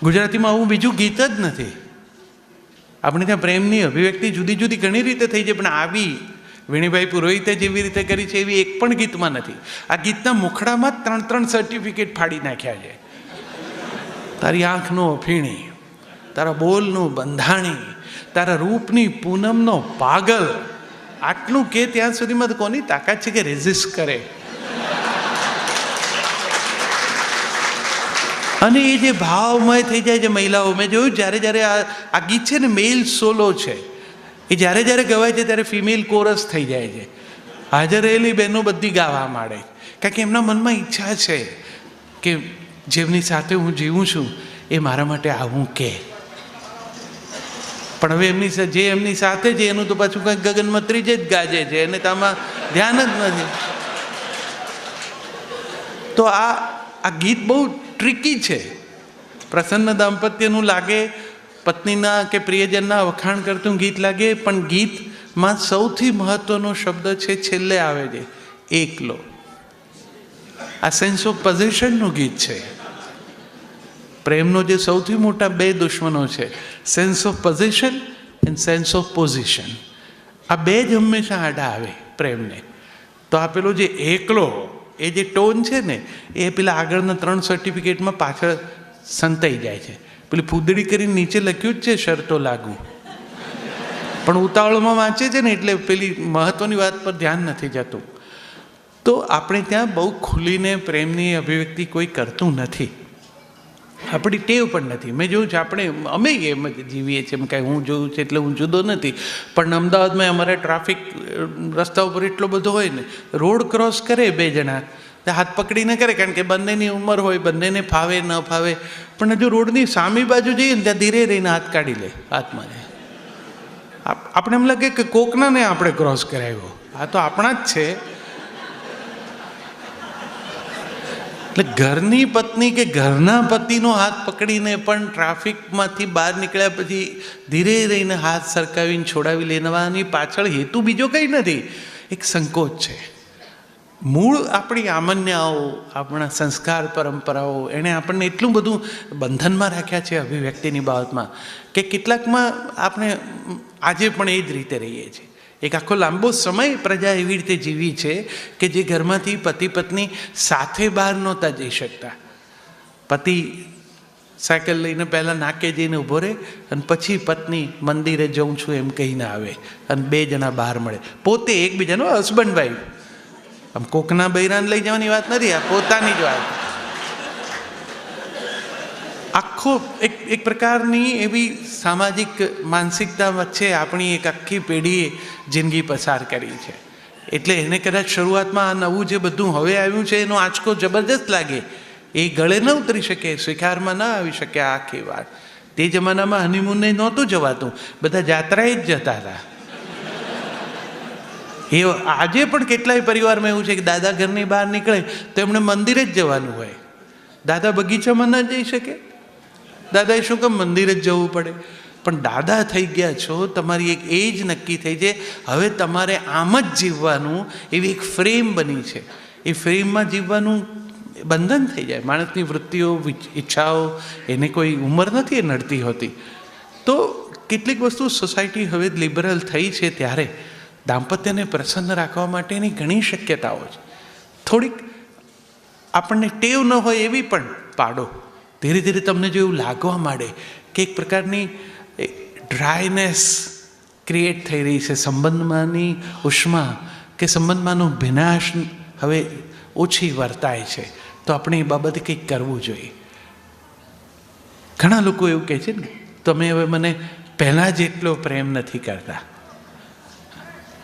ગુજરાતીમાં આવું બીજું ગીત જ નથી. આપણે ત્યાં પ્રેમની અભિવ્યક્તિ જુદી જુદી ઘણી રીતે થઈ છે, પણ આવી વેણીભાઈ પુરોહિતે જેવી રીતે કરી છે એવી એક પણ ગીતમાં નથી. આ ગીતના મુખડામાં જ 3 સર્ટિફિકેટ ફાડી નાખ્યા છે. તારી આંખનો અફીણી, તારા બોલનું બંધાણી, તારા રૂપની પૂનમનો પાગલ. આટલું કે ત્યાં સુધીમાં તો કોની તાકાત છે કે રેઝિસ્ટ કરે? અને એ જે ભાવમય થઈ જાય છે મહિલાઓ, મેં જોયું જ્યારે જ્યારે આ ગીત છે ને મેલ સોલો છે, એ જ્યારે જ્યારે ગવાય છે ત્યારે ફિમેલ કોરસ થઈ જાય છે. હાજર રહેલી બહેનો બધી ગાવા માંડે, કારણ કે એમના મનમાં ઈચ્છા છે કે જેમની સાથે હું જીવું છું એ મારા માટે આવું કે. પણ હવે એમની સાથે છે એનું તો પાછું કંઈક ગગનમત્રી જ ગાજે છે, એને તો આમાં ધ્યાન જ નથી. તો આ ગીત બહુ ટ્રિકી છે. પ્રસન્ન દાંપત્યનું લાગે, પત્નીના કે પ્રિયજનના વખાણ કરતું ગીત લાગે, પણ ગીતમાં સૌથી મહત્વનો શબ્દ છે છેલ્લે આવે છે એકલો. આ સેન્સ ઓફ પોઝિશનનું ગીત છે. પ્રેમનો જે સૌથી મોટા 2 દુશ્મનો છે, sense of position and sense of position. આ 2 જ હંમેશા આડા આવે પ્રેમને. તો આ પેલો જે એકલો, એ જે ટોન છે ને, એ પેલા આગળના 3 સર્ટિફિકેટમાં પાછળ સંતાઈ જાય છે. પેલી ફૂદડી કરીને નીચે લખ્યું જ છે શરતો લાગુ, પણ ઉતાવળમાં વાંચે છે ને એટલે પેલી મહત્વની વાત પર ધ્યાન નથી જતું. તો આપણે ત્યાં બહુ ખુલીને પ્રેમની અભિવ્યક્તિ કોઈ કરતું નથી, આપણી ટેવ પણ નથી. મેં જોયું છે, અમે એમ જીવીએ છીએ, કાંઈ હું જોયું છે એટલે હું જુદો નથી, પણ અમદાવાદમાં અમારે ટ્રાફિક રસ્તા ઉપર એટલો બધો હોય ને, રોડ ક્રોસ કરે 2 જણા હાથ પકડીને કરે, કારણ કે બંનેની ઉંમર હોય, બંનેને ફાવે ન ફાવે. પણ જો રોડની સામી બાજુ જઈએ ને ત્યાં ધીરે રહીને હાથ કાઢી લે હાથમાં. આપણે એમ લાગે કે કોકનાને આપણે ક્રોસ કરાવ્યો, આ તો આપણા જ છે. એટલે ઘરની પત્ની કે ઘરના પતિનો હાથ પકડીને પણ ટ્રાફિકમાંથી બહાર નીકળ્યા પછી ધીરે રહીને હાથ સરકાવીને છોડાવી લેવાની પાછળ હેતુ બીજો કંઈ નથી, એક સંકોચ છે. મૂળ આપણી આમન્યાઓ, આપણા સંસ્કાર પરંપરાઓ, એણે આપણને એટલું બધું બંધનમાં રાખ્યા છે અભિવ્યક્તિની બાબતમાં, કે કેટલાકમાં આપણે આજે પણ એ જ રીતે રહીએ છીએ. એક આખો લાંબો સમય પ્રજા એવી રીતે જીવી છે કે જે ઘરમાંથી પતિ પત્ની સાથે બહાર નહોતા જઈ શકતા. પતિ સાયકલ લઈને પહેલાં નાકે જઈને ઊભો રહે, અને પછી પત્ની મંદિરે જઉં છું એમ કહીને આવે, અને 2 જણા બહાર મળે. પોતે એકબીજાનો હસબન્ડ વાઈફ. આમ કોકના બૈરાને લઈ જવાની વાત નથી, આ પોતાની જ વાત. આખો એક પ્રકારની એવી સામાજિક માનસિકતા વચ્ચે આપણી એક આખી પેઢીએ જિંદગી પસાર કરી છે. એટલે એને કદાચ શરૂઆતમાં આ નવું જે બધું હવે આવ્યું છે એનો આંચકો જબરદસ્ત લાગે, એ ગળે ન ઉતરી શકે, સ્વીકારમાં ન આવી શકે આ આખી વાત. તે જમાનામાં હનીમૂનને નહોતું જવાતું, બધા જાત્રાએ જ જતા હતા. એ આજે પણ કેટલાય પરિવારમાં એવું છે કે દાદા ઘરની બહાર નીકળે તો એમણે મંદિરે જ જવાનું હોય. દાદા બગીચામાં ન જઈ શકે, દાદાએ શું કામ મંદિરે જ જવું પડે? પણ દાદા થઈ ગયા છો, તમારી એક એજ નક્કી થઈ છે, હવે તમારે આમ જ જીવવાનું, એવી એક ફ્રેમ બની છે. એ ફ્રેમમાં જીવવાનું બંધન થઈ જાય. માણસની વૃત્તિઓ, ઈચ્છાઓ, એને કોઈ ઉંમર નથી એ નડતી હોતી. તો કેટલીક વસ્તુ સોસાયટી હવે લિબરલ થઈ છે, ત્યારે દાંપત્યને પ્રસન્ન રાખવા માટેની ઘણી શક્યતાઓ છે. થોડીક આપણને ટેવ ન હોય એવી પણ પાડો. ધીરે ધીરે તમને જો એવું લાગવા માંડે કે એક પ્રકારની ડ્રાયનેસ ક્રિએટ થઈ રહી છે, સંબંધમાંની ઉષ્મા કે સંબંધમાંનો ભિનાશ હવે ઓછી વર્તાય છે, તો આપણે એ બાબતે કંઈક કરવું જોઈએ. ઘણા લોકો એવું કહે છે ને, તમે હવે મને પહેલાં જેટલો પ્રેમ નથી કરતા.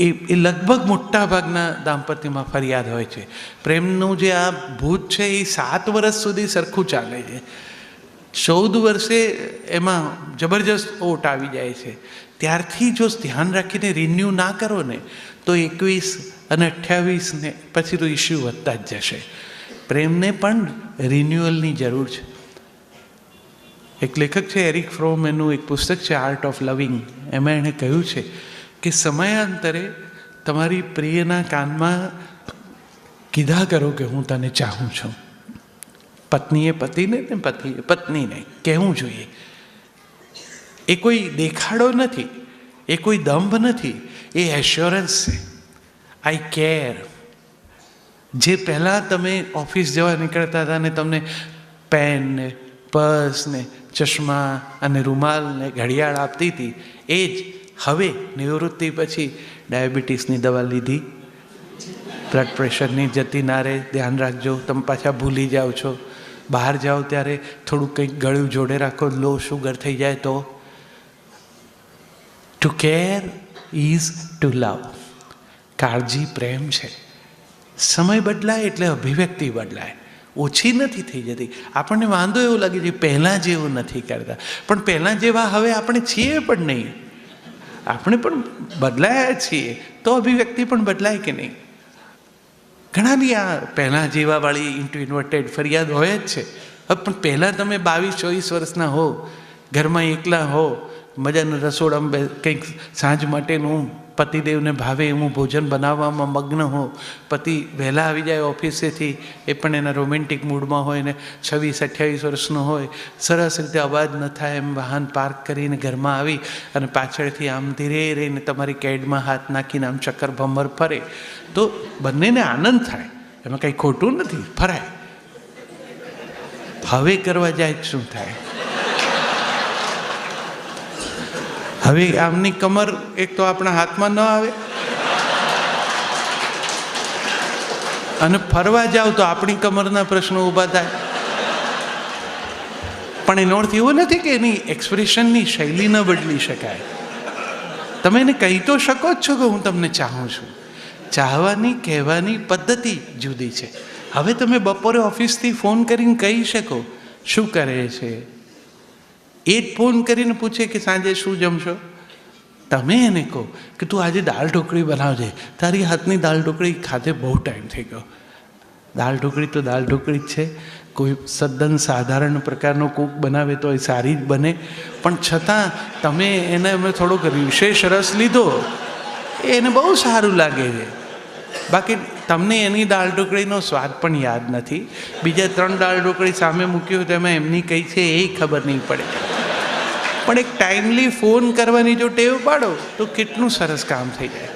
એ લગભગ મોટા ભાગના દાંપત્યમાં ફરિયાદ હોય છે. પ્રેમનું જે આ ભૂત છે એ 7 વર્ષ સુધી સરખું ચાલે છે, 14 વર્ષે એમાં જબરજસ્ત ઓટ આવી જાય છે. ત્યારથી જો ધ્યાન રાખીને રિન્યૂ ના કરો ને, તો 21 અને 28 ને પછી તો ઇસ્યુ વધતા જ જશે. પ્રેમને પણ રિન્યુઅલની જરૂર છે. એક લેખક છે એરિક ફ્રોમ, એનું એક પુસ્તક છે આર્ટ ઓફ લવિંગ. એમાં એણે કહ્યું છે કે સમયાંતરે તમારી પ્રિયના કાનમાં કીધા કરો કે હું તને ચાહું છું. પત્નીએ પતિને ને પતિએ પત્નીને કહેવું જોઈએ. એ કોઈ દેખાડો નથી, એ કોઈ દંભ નથી, એ એશ્યોરન્સ છે. આઈ કેર. જે પહેલાં તમે ઓફિસ જવા નીકળતા હતા ને તમને પેન ને પર્સ ને ચશ્મા અને રૂમાલ ને ઘડિયાળ આપતી હતી, એ જ હવે નિવૃત્તિ પછી ડાયાબિટીસની દવા લીધી, બ્લડ પ્રેશરની જતી ના રહે, ધ્યાન રાખજો, તમે પાછા ભૂલી જાઓ છો. બહાર જાઓ ત્યારે થોડું કંઈક ગળ્યું જોડે રાખો, લો શુગર થઈ જાય તો. To care is to love. કાળજી પ્રેમ છે. સમય બદલાય એટલે અભિવ્યક્તિ બદલાય, ઓછી નથી થઈ જતી. આપણને વાંધો એવો લાગે છે પહેલાં જેવું નથી કરતા, પણ પહેલાં જેવા હવે આપણે છીએ પણ નહીં. આપણે પણ બદલાયા છીએ તો અભિવ્યક્તિ પણ બદલાય કે નહીં? ઘણાની આ પહેલાં જેવાવાળી ઇન્વર્ટેડ ફરિયાદ હોય જ છે. પણ પહેલાં તમે 22-24 વર્ષના હો, ઘરમાં એકલા હો, મજાનું રસોડામાં કંઈક સાંજ માટેનું પતિદેવને ભાવે એવું ભોજન બનાવવામાં મગ્ન હો, પતિ વહેલા આવી જાય ઓફિસેથી, એ પણ એના રોમેન્ટિક મૂડમાં હોય ને 26-28 વર્ષનો હોય, સરસ રીતે અવાજ ન થાય એમ વાહન પાર્ક કરીને ઘરમાં આવી અને પાછળથી આમ ધીરે રહીને તમારી કેડમાં હાથ નાખીને આમ ચક્કર ભમર ફરે, તો બંનેને આનંદ થાય, એમાં કંઈ ખોટું નથી, ફરાય. હવે કરવા જાય શું થાય? હવે આમની કમર એક તો આપણા હાથમાં ન આવે, અને ફરવા જાવ તો આપણી કમરના પ્રશ્નો ઊભા થાય. પણ એનો અર્થ એવો નથી કે એની એક્સપ્રેશનની શૈલી ન બદલી શકાય. તમે એને કહી તો શકો જ છો કે હું તમને ચાહું છું. ચાહવાની કહેવાની પદ્ધતિ જુદી છે. હવે તમે બપોરે ઓફિસથી ફોન કરીને કહી શકો શું કરે છે, એ જ ફોન કરીને પૂછે કે સાંજે શું જમશો. તમે એને કહો કે તું આજે દાળ ઢોકળી બનાવજે, તારી હાથની દાળ ઢોકળી ખાતે બહુ ટાઈમ થઈ ગયો. દાળ ઢોકળી તો દાળ ઢોકળી જ છે. કોઈ સદ્દન સાધારણ પ્રકારનો કૂક બનાવે તો એ સારી જ બને, પણ છતાં તમે એને થોડોક વિશેષ રસ લીધો, એને બહુ સારું લાગે છે. બાકી તમને એની દાળ ઢોકળીનો સ્વાદ પણ યાદ નથી. બીજા 3 દાળ ઢોકળી સામે મૂક્યું તેમાં એમની કઈ છે એ ખબર નહીં પડે. પણ એક ટાઈમલી ફોન કરવાની જો ટેવ પાડો તો કેટલું સરસ કામ થઈ જાય.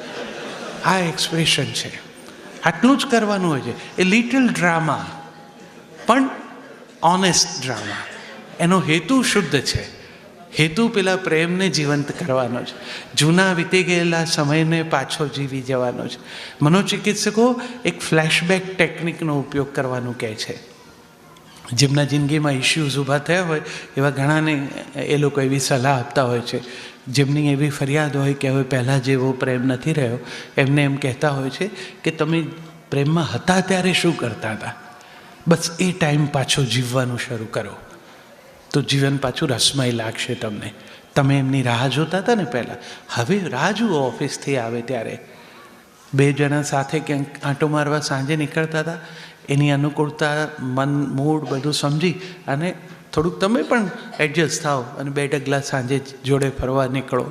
આ એક્સપ્રેશન છે. આટલું જ કરવાનું હોય છે. એ લિટલ ડ્રામા, પણ ઓનેસ્ટ ડ્રામા. એનો હેતુ શુદ્ધ છે. હેતુ પેલા પ્રેમને જીવંત કરવાનો છે, જૂના વીતી ગયેલા સમયને પાછો જીવી જવાનો છે. મનોચિકિત્સકો એક ફ્લેશબેક ટેકનિકનો ઉપયોગ કરવાનું કહે છે. જેમના જિંદગીમાં ઇશ્યુઝ ઊભા થયા હોય એવા ઘણાને એ લોકો એવી સલાહ આપતા હોય છે. જેમની એવી ફરિયાદ હોય કે હવે પહેલાં જેવો પ્રેમ નથી રહ્યો, એમને એમ કહેતા હોય છે કે તમે પ્રેમમાં હતા ત્યારે શું કરતા હતા, બસ એ ટાઈમ પાછો જીવવાનું શરૂ કરો તો જીવન પાછું રસમય લાગશે તમને. તમે એમની રાહ જોતા હતા ને પહેલાં, હવે રાહ જુઓ ઓફિસથી આવે ત્યારે. 2 જણા સાથે ક્યાંક આંટો મારવા સાંજે નીકળતા હતા, એની અનુકૂળતા, મન, મૂડ બધું સમજી અને થોડુંક તમે પણ એડજસ્ટ થાઓ અને 2 ડગલા સાંજે જોડે ફરવા નીકળો.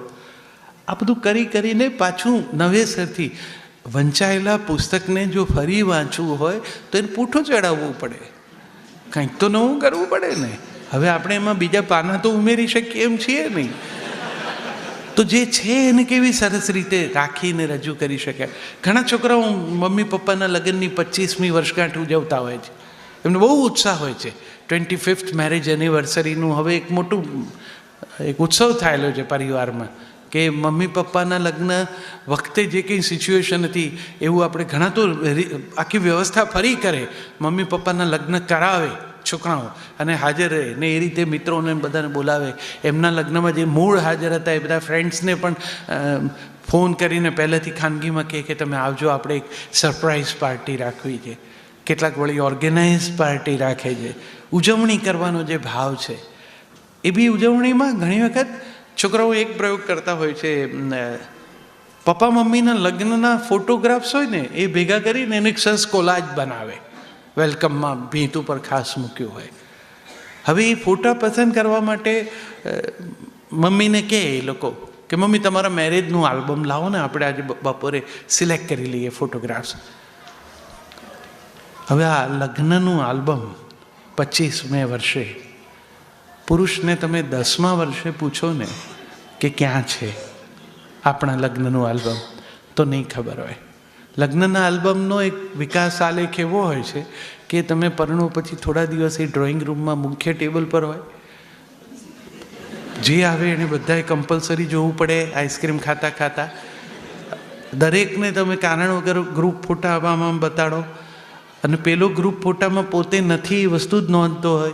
આ બધું કરીને પાછું નવેસરથી વંચાયેલા પુસ્તકને જો ફરી વાંચવું હોય તો એને પૂઠું ચડાવવું પડે, કંઈક તો નવું કરવું પડે ને. હવે આપણે એમાં બીજા પાના તો ઉમેરી શકીએ એમ છીએ નહીં. તો જે છે એને કેવી સરસ રીતે રાખીને રજૂ કરી શકાય. ઘણા છોકરાઓ મમ્મી પપ્પાના લગ્નની 25મી વર્ષગાંઠ ઉજવતા હોય છે, એમને બહુ ઉત્સાહ હોય છે. 25th મેરેજ એનિવર્સરીનું હવે એક મોટું એક ઉત્સવ થયેલો છે પરિવારમાં, કે મમ્મી પપ્પાના લગ્ન વખતે જે કંઈ સિચ્યુએશન હતી એવું આપણે ઘણા તો આખી વ્યવસ્થા ફરી કરે, મમ્મી પપ્પાના લગ્ન કરાવે છોકરાઓ અને હાજર રહે ને એ રીતે મિત્રોને બધાને બોલાવે. એમના લગ્નમાં જે મૂળ હાજર હતા એ બધા ફ્રેન્ડ્સને પણ ફોન કરીને પહેલેથી ખાનગીમાં કહે કે તમે આવજો, આપણે એક સરપ્રાઈઝ પાર્ટી રાખવી છે. કેટલાક વળી ઓર્ગેનાઇઝ પાર્ટી રાખે છે. ઉજવણી કરવાનો જે ભાવ છે એ બી ઉજવણીમાં ઘણી વખત છોકરાઓ એક પ્રયોગ કરતા હોય છે. પપ્પા મમ્મીના લગ્નના ફોટોગ્રાફ્સ હોય ને એ ભેગા કરીને એને એક સરસ કોલાજ બનાવે, વેલકમમાં ભીંત ઉપર ખાસ મૂક્યું હોય. હવે એ ફોટા પસંદ કરવા માટે મમ્મીને કહે એ લોકો કે મમ્મી તમારા મેરેજનું આલ્બમ લાવો ને, આપણે આજે બપોરે સિલેક્ટ કરી લઈએ ફોટોગ્રાફ્સ. હવે આ લગ્નનું આલ્બમ 25મે વર્ષે, પુરુષને તમે 10મા વર્ષે પૂછો ને કે ક્યાં છે આપણા લગ્નનું આલ્બમ, તો નહીં ખબર હોય. લગ્નના આલ્બમનો એક વિકાસ આલેખ એવો હોય છે કે તમે પરણો પછી થોડા દિવસ એ ડ્રોઈંગ રૂમમાં મુખ્ય ટેબલ પર હોય, જે આવે એને બધાએ કમ્પલસરી જોવું પડે. આઈસ્ક્રીમ ખાતા ખાતા દરેકને તમે કારણ વગર ગ્રુપ ફોટા આવામાં બતાડો, અને પેલો ગ્રુપ ફોટામાં પોતે નથી એ વસ્તુ જ નોંધતો હોય.